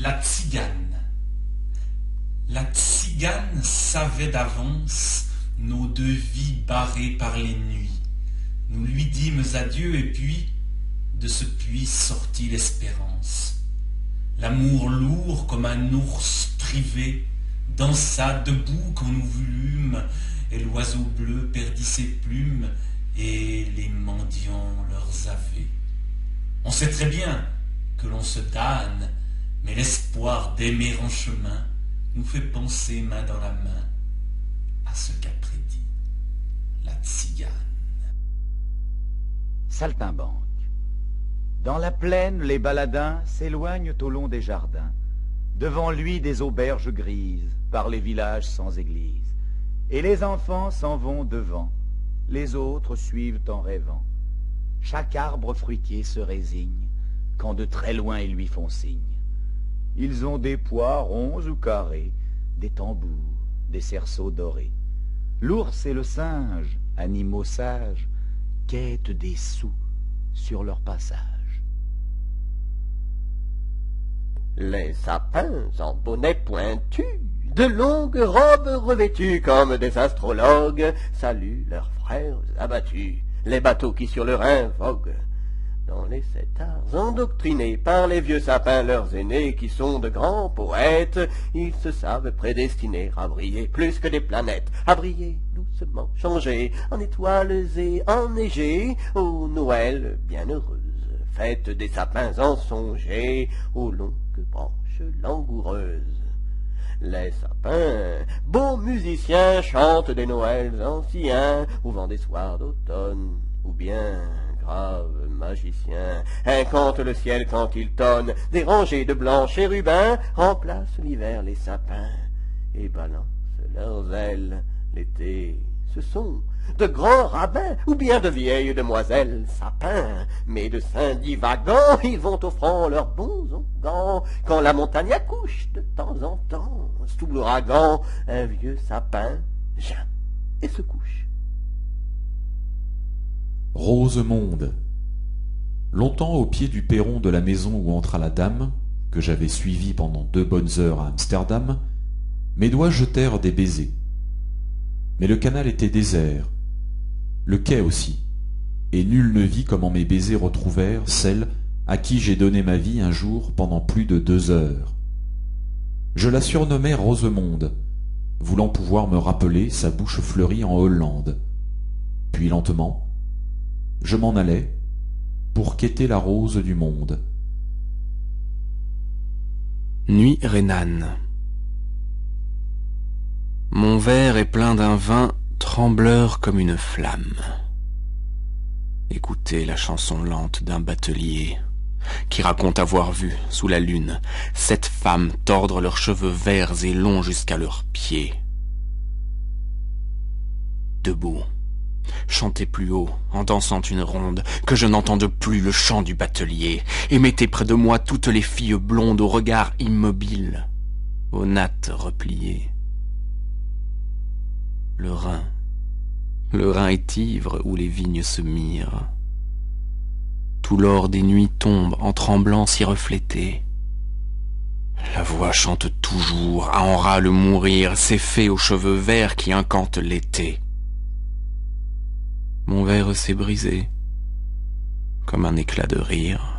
La tzigane. La tzigane savait d'avance nos deux vies barrées par les nuits. Nous lui dîmes adieu et puis, de ce puits sortit l'espérance. L'amour lourd comme un ours privé dansa debout quand nous voulûmes, et l'oiseau bleu perdit ses plumes, et les mendiants leurs ave. On sait très bien que l'on se damne, mais l'espoir d'aimer en chemin nous fait penser main dans la main à ce qu'a prédit la tzigane. Saltimbanque. Dans la plaine, les baladins s'éloignent au long des jardins. Devant lui, des auberges grises, par les villages sans église. Et les enfants s'en vont devant, les autres suivent en rêvant. Chaque arbre fruitier se résigne, quand de très loin ils lui font signe. Ils ont des pois ronds ou carrés, des tambours, des cerceaux dorés. L'ours et le singe, animaux sages, quêtent des sous sur leur passage. Les sapins en bonnet pointu, de longues robes revêtues comme des astrologues, saluent leurs frères abattus, les bateaux qui sur le Rhin voguent. Dans les 7 arts endoctrinés par les vieux sapins leurs aînés, qui sont de grands poètes, ils se savent prédestinés à briller plus que des planètes, à briller doucement, changés en étoiles et enneigés, aux Noëls bienheureuses, fêtes des sapins ensongés, aux longues branches langoureuses. Les sapins, beaux musiciens, chantent des Noëls anciens, au vent des soirs d'automne, ou bien graves magiciens incantent le ciel quand il tonne, des rangées de blancs chérubins remplacent l'hiver les sapins, et balancent leurs ailes l'été. Ce sont de grands rabbins, ou bien de vieilles demoiselles sapins, médecins divagants, ils vont offrant leurs bons onguents, quand la montagne accouche de temps en temps, sous l'ouragan, un vieux sapin geint et se couche. Rosemonde. Longtemps au pied du perron de la maison où entra la dame, que j'avais suivie pendant 2 bonnes heures à Amsterdam, mes doigts jetèrent des baisers. Mais le canal était désert, le quai aussi, et nul ne vit comment mes baisers retrouvèrent celle à qui j'ai donné ma vie un jour pendant plus de 2 heures. Je la surnommai Rosemonde, voulant pouvoir me rappeler sa bouche fleurie en Hollande. Puis lentement, je m'en allais pour quêter la rose du monde. Nuit rhénane. Mon verre est plein d'un vin trembleur comme une flamme. Écoutez la chanson lente d'un batelier qui raconte avoir vu, sous la lune, 7 femmes tordre leurs cheveux verts et longs jusqu'à leurs pieds. Debout, chantez plus haut, en dansant une ronde, que je n'entende plus le chant du batelier, et mettez près de moi toutes les filles blondes au regard immobile, aux nattes repliées. Le Rhin est ivre où les vignes se mirent. Tout l'or des nuits tombe en tremblant s'y refléter. La voix chante toujours, à en râle mourir, ces fées aux cheveux verts qui incantent l'été. Mon verre s'est brisé, comme un éclat de rire.